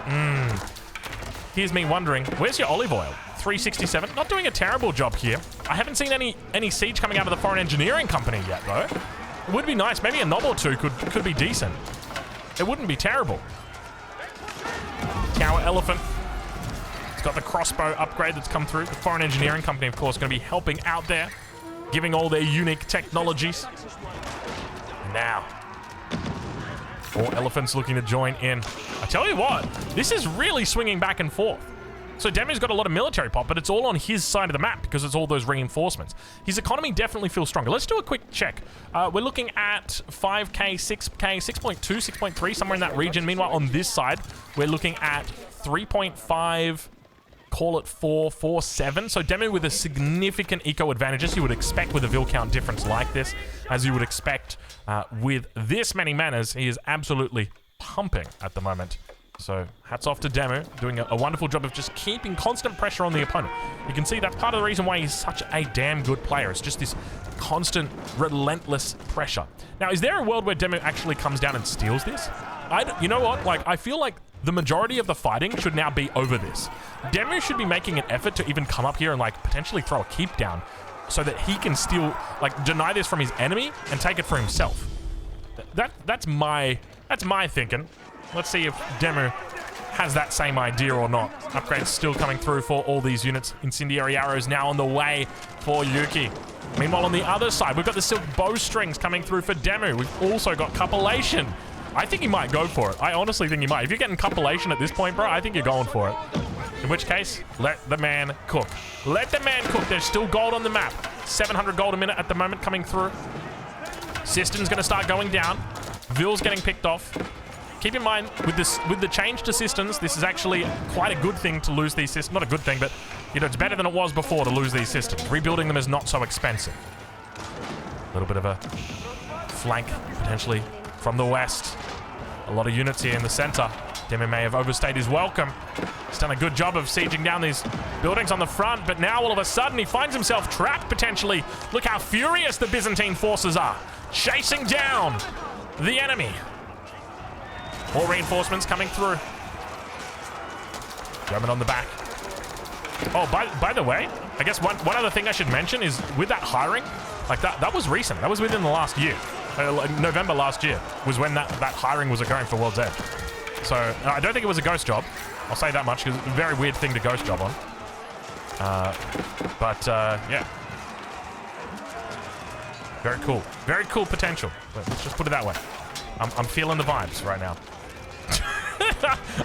Here's me wondering, where's your olive oil? 367. Not doing a terrible job here. I haven't seen any siege coming out of the Foreign Engineering Company yet, though. It would be nice. Maybe a knob or 2 could be decent. It wouldn't be terrible. Tower Elephant. It's got the crossbow upgrade that's come through. The Foreign Engineering Company, of course, going to be helping out there, giving all their unique technologies. And now, more elephants looking to join in. I tell you what, this is really swinging back and forth. So Demu's got a lot of military pop, but it's all on his side of the map because it's all those reinforcements. His economy definitely feels stronger. Let's do a quick check. We're looking at 5k, 6k, 6.2, 6.3, somewhere in that region. Meanwhile, on this side, we're looking at 3.5, call it 4, 4.7. So Demu with a significant eco advantage, as you would expect with a Vil count difference like this. As you would expect with this many manas, he is absolutely pumping at the moment. So hats off to Demu, doing a wonderful job of just keeping constant pressure on the opponent. You can see that's part of the reason why he's such a damn good player. It's just this constant, relentless pressure. Now, is there a world where Demu actually comes down and steals this? You know what? Like, I feel like the majority of the fighting should now be over this. Demu should be making an effort to even come up here and like potentially throw a keep down so that he can still like deny this from his enemy and take it for himself. That's my thinking. Let's see if Demu has that same idea or not. Upgrades still coming through for all these units. Incendiary arrows now on the way for Yuki. Meanwhile, on the other side, we've got the silk bowstrings coming through for Demu. We've also got cupellation. I think he might go for it. I honestly think he might. If you're getting cupellation at this point, bro, I think you're going for it. In which case, let the man cook. Let the man cook. There's still gold on the map. 700 gold a minute at the moment coming through. System's going to start going down. Vil's getting picked off. Keep in mind, with the change to systems, this is actually quite a good thing to lose these systems. Not a good thing, but you know, it's better than it was before to lose these systems. Rebuilding them is not so expensive. A little bit of a flank, potentially, from the west. A lot of units here in the center. Demu may have overstayed his welcome. He's done a good job of sieging down these buildings on the front, but now all of a sudden he finds himself trapped, potentially. Look how furious the Byzantine forces are. Chasing down the enemy. More reinforcements coming through. German on the back. Oh, by the way, I guess one other thing I should mention is with that hiring, like that was recent. That was within the last year. November last year was when that hiring was occurring for World's Edge. So I don't think it was a ghost job. I'll say that much because it's a very weird thing to ghost job on. Yeah. Very cool. Very cool potential. Let's just put it that way. I'm feeling the vibes right now.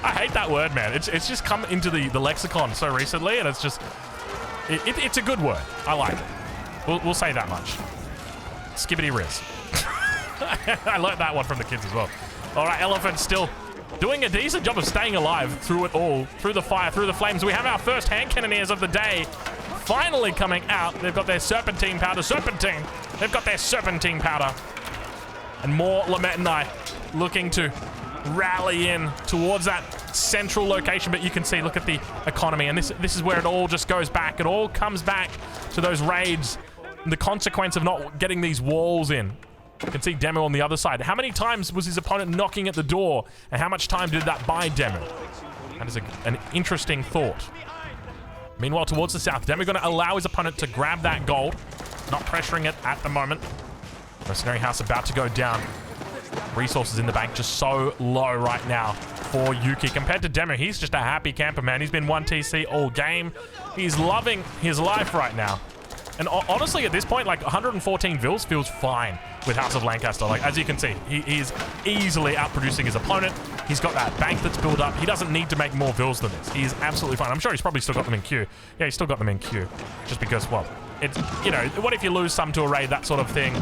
I hate that word, man. It's just come into the lexicon so recently, and it's just it's a good word. I like it. We'll say that much. Skibbity Riz. I learned that one from the kids as well. All right, Elephant still doing a decent job of staying alive through it all, through the fire, through the flames. We have our first hand cannoneers of the day finally coming out. They've got their serpentine powder. Serpentine. They've got their serpentine powder. And more Lametanai looking to rally in towards that central location, but you can see, look at the economy, and this is where it all just goes back. It all comes back to those raids, and the consequence of not getting these walls in. You can see Demu on the other side. How many times was his opponent knocking at the door, and how much time did that buy Demu? That is an interesting thought. Meanwhile, towards the south, Demu going to allow his opponent to grab that gold, not pressuring it at the moment. Mercenary House about to go down. Resources in the bank just so low right now for Yuki. Compared to Demu, he's just a happy camper, man. He's been 1 TC all game. He's loving his life right now. And honestly, at this point, like 114 Vils feels fine with House of Lancaster. Like, as you can see, he's easily outproducing his opponent. He's got that bank that's built up. He doesn't need to make more Vils than this. He's absolutely fine. I'm sure he's probably still got them in queue. Yeah, he's still got them in queue. Just because, well, it's, you know, what if you lose some to a raid, that sort of thing.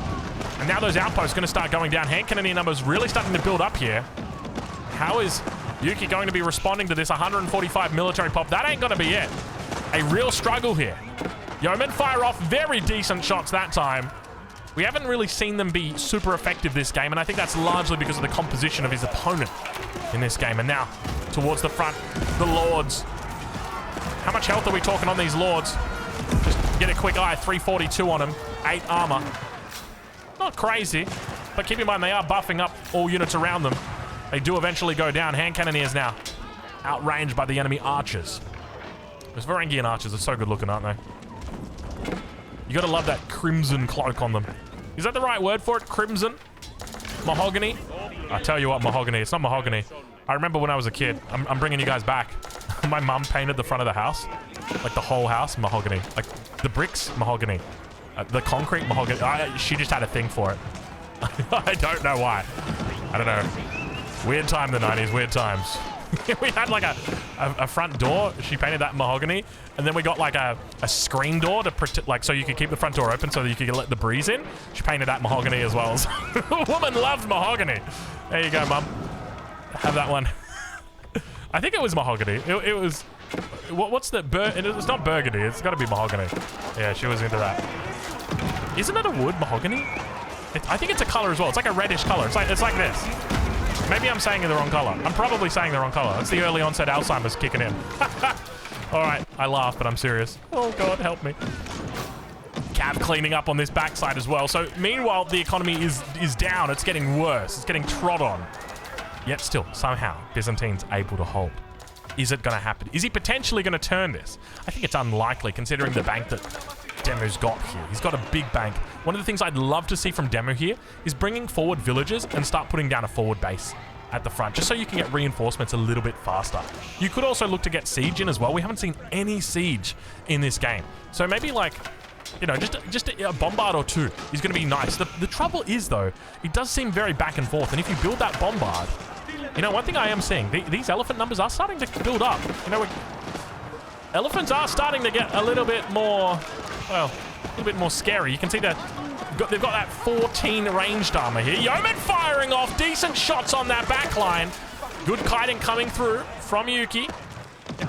And now those outposts are going to start going down. Hand cannoneer numbers really starting to build up here. How is Yuki going to be responding to this 145 military pop? That ain't going to be it. A real struggle here. Yeomen fire off very decent shots that time. We haven't really seen them be super effective this game, and I think that's largely because of the composition of his opponent in this game. And now, towards the front, the Lords. How much health are we talking on these Lords? Just get a quick eye, 342 on him, 8 armor. Not crazy, but keep in mind they are buffing up all units around them. They do eventually go down. Hand cannoneers now outranged by the enemy archers. Those Varangian archers are so good looking, aren't they? You gotta love that crimson cloak on them. Is that the right word for it? Crimson? Mahogany? I tell you what, mahogany. It's not mahogany. I remember when I was a kid. I'm bringing you guys back. My mum painted the front of the house. Like the whole house, mahogany. Like the bricks, mahogany. The concrete, mahogany. She just had a thing for it. I don't know why. I don't know. Weird time in the 90s, weird times. We had like a front door. She painted that mahogany, and then we got like a screen door to protect, like so you could keep the front door open so that you could let the breeze in. She painted that mahogany as well. Woman loves mahogany. There you go, Mum. Have that one. I think it was mahogany. It was. What's the it's not burgundy. It's got to be mahogany. Yeah, she was into that. Isn't it a wood mahogany? I think it's a color as well. It's like a reddish color. It's like this. Maybe I'm saying the wrong color. I'm probably saying the wrong color. It's the early onset Alzheimer's kicking in. All right, I laugh, but I'm serious. Oh God, help me. Cav cleaning up on this backside as well. So meanwhile, the economy is down. It's getting worse. It's getting trod on. Yet still, somehow, Byzantines able to hold. Is it going to happen? Is he potentially going to turn this? I think it's unlikely, considering the bank that Demu's got here. He's got a big bank. One of the things I'd love to see from Demu here is bringing forward villages and start putting down a forward base at the front, just so you can get reinforcements a little bit faster. You could also look to get siege in as well. We haven't seen any siege in this game. So maybe like, you know, just a bombard or two is going to be nice. The trouble is, though, it does seem very back and forth. And if you build that bombard, you know, one thing I am seeing, these elephant numbers are starting to build up. You know, elephants are starting to get a little bit more, well, a little bit more scary. You can see that they've got that 14 ranged armor here. Yeoman firing off decent shots on that back line. Good kiting coming through from Yuki.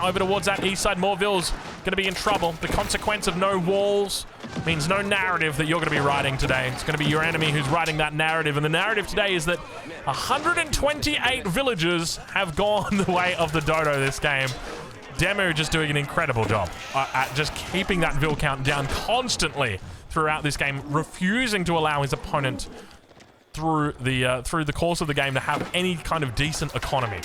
Over towards that east side, Morville's going to be in trouble. The consequence of no walls means no narrative that you're going to be riding today. It's going to be your enemy who's riding that narrative. And the narrative today is that 128 villagers have gone the way of the dodo this game. Demu just doing an incredible job at just keeping that vill count down constantly throughout this game, refusing to allow his opponent through the course of the game to have any kind of decent economy.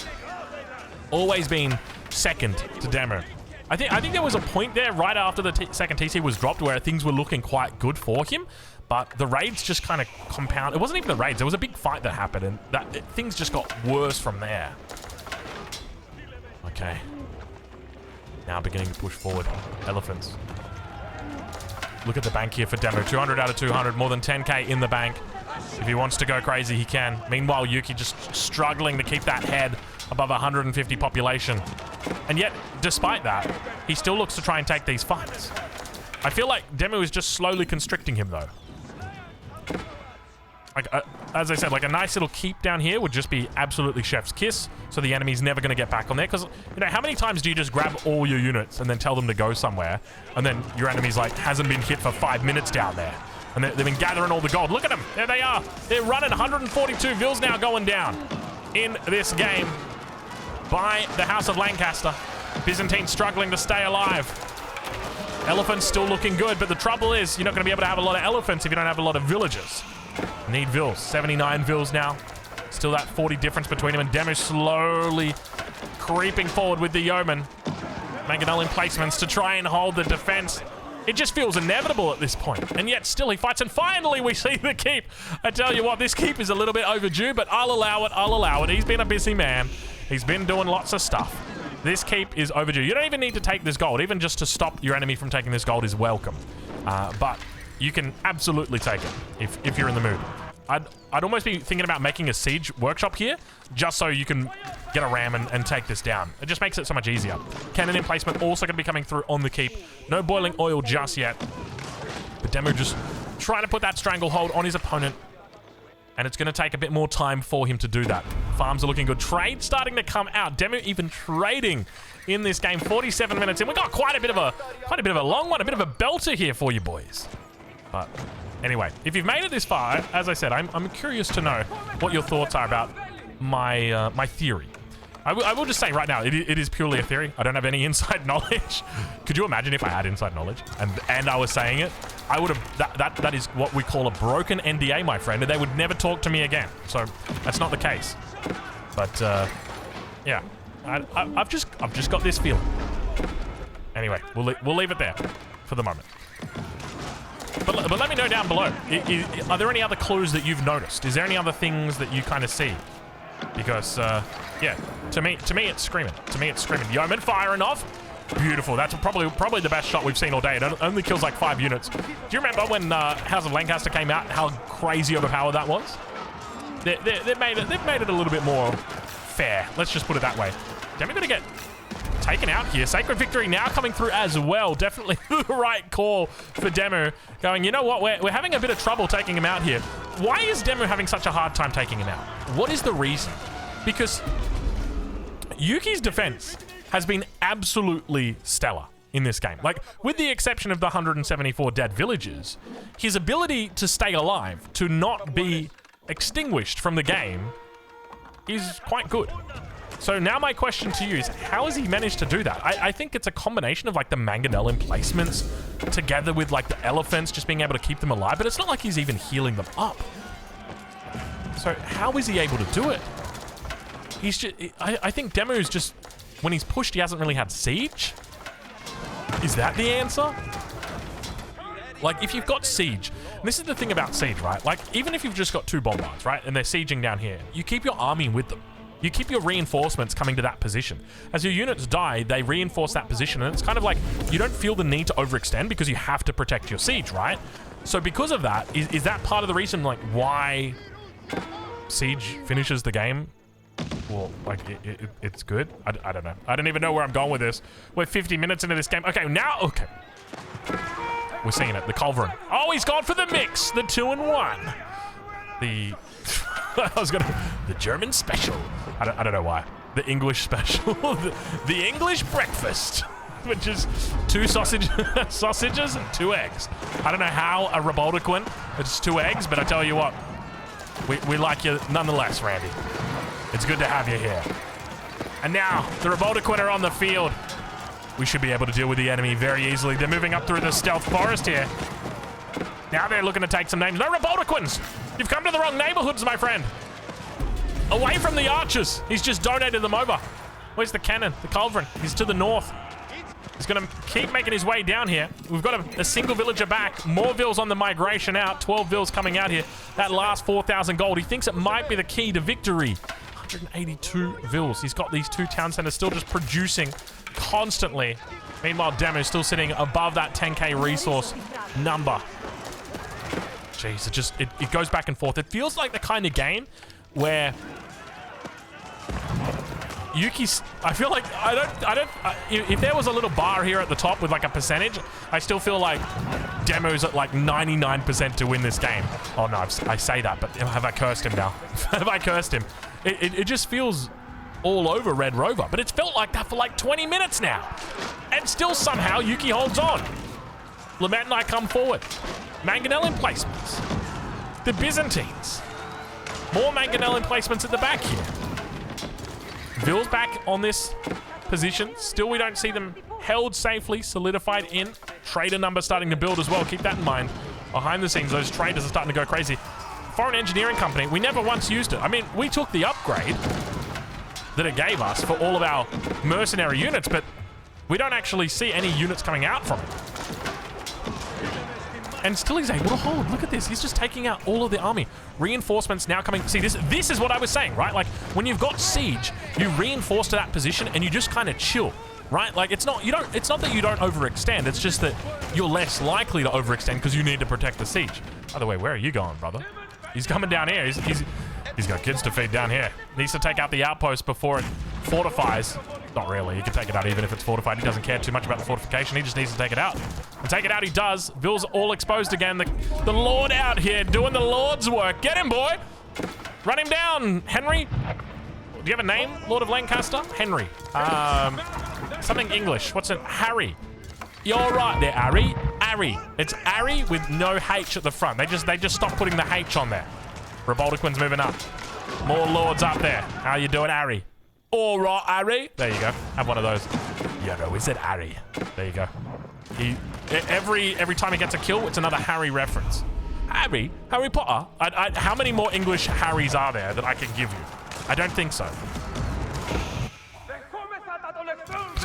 Always been second to Demu. I think there was a point there right after the second TC was dropped where things were looking quite good for him, but the raids just kind of compound. It wasn't even the raids. There was a big fight that happened, and things just got worse from there. Okay. Now beginning to push forward. Elephants. Look at the bank here for Demu. 200 out of 200. More than 10k in the bank. If he wants to go crazy, he can. Meanwhile, Yuki just struggling to keep that head above 150 population. And yet, despite that, he still looks to try and take these fights. I feel like Demu is just slowly constricting him, though. Like, as I said, like a nice little keep down here would just be absolutely chef's kiss, so the enemy's never going to get back on there. Because, you know, how many times do you just grab all your units and then tell them to go somewhere, and then your enemy's like, hasn't been hit for 5 minutes down there? And they've been gathering all the gold. Look at them. There they are. They're running 142 vills now going down in this game by the House of Lancaster. Byzantine struggling to stay alive. Elephants still looking good, but the trouble is you're not going to be able to have a lot of elephants if you don't have a lot of villagers. Need vills. 79 vills now. Still that 40 difference between him, and Demu slowly creeping forward with the yeoman. Macedonian placements to try and hold the defense. It just feels inevitable at this point, and yet still he fights, and finally we see the keep. I tell you what, this keep is a little bit overdue, but I'll allow it. He's been a busy man. He's been doing lots of stuff. This keep is overdue. You don't even need to take this gold. Even just to stop your enemy from taking this gold is welcome. But you can absolutely take it if you're in the mood. I'd almost be thinking about making a siege workshop here, just so you can get a ram and take this down. It just makes it so much easier. Cannon emplacement also going to be coming through on the keep. No boiling oil just yet. But Demu just trying to put that stranglehold on his opponent. And it's going to take a bit more time for him to do that. Farms are looking good. Trade starting to come out. Demu even trading in this game. 47 minutes in. We got quite a bit of a long one, a bit of a belter here for you boys. But anyway, if you've made it this far, as I said, I'm curious to know what your thoughts are about my my theory. I will just say right now, it is purely a theory. I don't have any inside knowledge. Could you imagine if I had inside knowledge and I was saying it? I would have. That is what we call a broken NDA, my friend, and they would never talk to me again. So that's not the case. But yeah, I've just got this feeling. Anyway, we'll leave it there for the moment. But let me know down below. Are there any other clues that you've noticed? Is there any other things that you kind of see? Because, yeah, to me it's screaming. Yeoman firing off. Beautiful. That's probably the best shot we've seen all day. It only kills like 5 units. Do you remember when House of Lancaster came out, how crazy overpowered that was? They've made it a little bit more fair. Let's just put it that way. Demu gonna get taken out here. Sacred Victory now coming through as well. Definitely the right call for Demu. Going, you know what? We're having a bit of trouble taking him out here. Why is Demu having such a hard time taking him out? What is the reason? Because Yuki's defense has been absolutely stellar in this game. Like, with the exception of the 174 dead villagers, his ability to stay alive, to not be extinguished from the game, is quite good. So now my question to you is, how has he managed to do that? I think it's a combination of like the mangonel emplacements together with like the elephants, just being able to keep them alive, but it's not like he's even healing them up. So how is he able to do it? he's just... I think Demu's just... When he's pushed, he hasn't really had siege? Is that the answer? Like, if you've got siege... And this is the thing about siege, right? Like, even if you've just got 2 bombards, right? And they're sieging down here, you keep your army with them. You keep your reinforcements coming to that position. As your units die, they reinforce that position, and it's kind of like you don't feel the need to overextend because you have to protect your siege, right? So because of that, is that part of the reason, like, why siege finishes the game? Well, like, it's good? I don't know. I don't even know where I'm going with this. We're 50 minutes into this game. Okay, now, okay. We're seeing it, the culverin. Oh, he's gone for the mix, the 2-in-1. The... the German special. I don't know why. The English special. the English breakfast, which is 2 sausages and 2 eggs. I don't know how a Reboldequin, it's 2 eggs, but I tell you what, we like you nonetheless, Randy. It's good to have you here. And now, the Reboldequin are on the field. We should be able to deal with the enemy very easily. They're moving up through the stealth forest here. Now they're looking to take some names. No Reboldequins! You've come to the wrong neighborhoods, my friend. Away from the archers. He's just donated them over. Where's the cannon? The culverin. He's to the north. He's going to keep making his way down here. We've got a single villager back. More vills on the migration out. 12 vills coming out here. That last 4,000 gold. He thinks it might be the key to victory. 182 vills. He's got these 2 town centers still just producing constantly. Meanwhile, Demu's still sitting above that 10k resource number. Jeez, it goes back and forth. It feels like the kind of game where Yuki's... I feel like if there was a little bar here at the top with like a percentage, I still feel like Demu's at like 99% to win this game. Oh no, I say that, but have I cursed him now? Have I cursed him? It just feels all over Red Rover, but it's felt like that for like 20 minutes now. And still somehow Yuki holds on. Lament and I come forward. Mangonel emplacements. The Byzantines. More Mangonel emplacements at the back here. Vill's back on this position. Still, we don't see them held safely, solidified in. Trader number starting to build as well. Keep that in mind. Behind the scenes, those traders are starting to go crazy. Foreign engineering company, we never once used it. I mean, we took the upgrade that it gave us for all of our mercenary units, but we don't actually see any units coming out from it. And still he's able to hold. Look at this. He's just taking out all of the army. Reinforcements now coming. See, this is what I was saying, right? Like, when you've got siege, you reinforce to that position and you just kind of chill, right? Like, it's not that you don't overextend. It's just that you're less likely to overextend because you need to protect the siege. By the way, where are you going, brother? He's coming down here. He's got kids to feed down here. Needs to take out the outpost before it fortifies. Not really. He can take it out even if it's fortified. He doesn't care too much about the fortification. He just needs to take it out. And take it out he does. Vill's all exposed again. The Lord out here doing the Lord's work. Get him, boy. Run him down, Henry. Do you have a name, Lord of Lancaster? Henry. Something English. What's it? Harry. You're right there, Harry. Harry. It's Harry with no H at the front. They just stopped putting the H on there. Reboldequin's moving up. More lords up there. How you doing, Harry? All right, Harry. There you go. Have one of those. Yeah, no, is it Harry? There you go. Every time he gets a kill, it's another Harry reference. Harry? Harry Potter? How many more English Harrys are there that I can give you? I don't think so.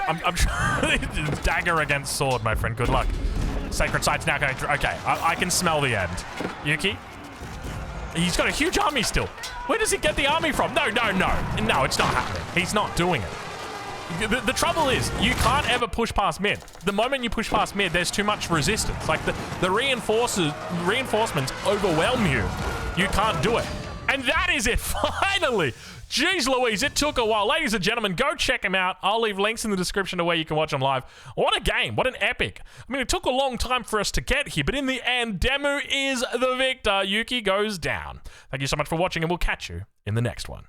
I'm trying. Dagger against sword, my friend. Good luck. Sacred Sight's now going through. Okay, I can smell the end. Yuki? He's got a huge army still. Where does he get the army from? No, it's not happening. He's not doing it. The trouble is, you can't ever push past mid. The moment you push past mid, there's too much resistance. Like, the reinforcements overwhelm you. You can't do it. And that is it, finally! Jeez Louise, it took a while. Ladies and gentlemen, go check him out. I'll leave links in the description to where you can watch him live. What a game. What an epic. I mean, it took a long time for us to get here, but in the end, Demu is the victor. Yuki goes down. Thank you so much for watching, and we'll catch you in the next one.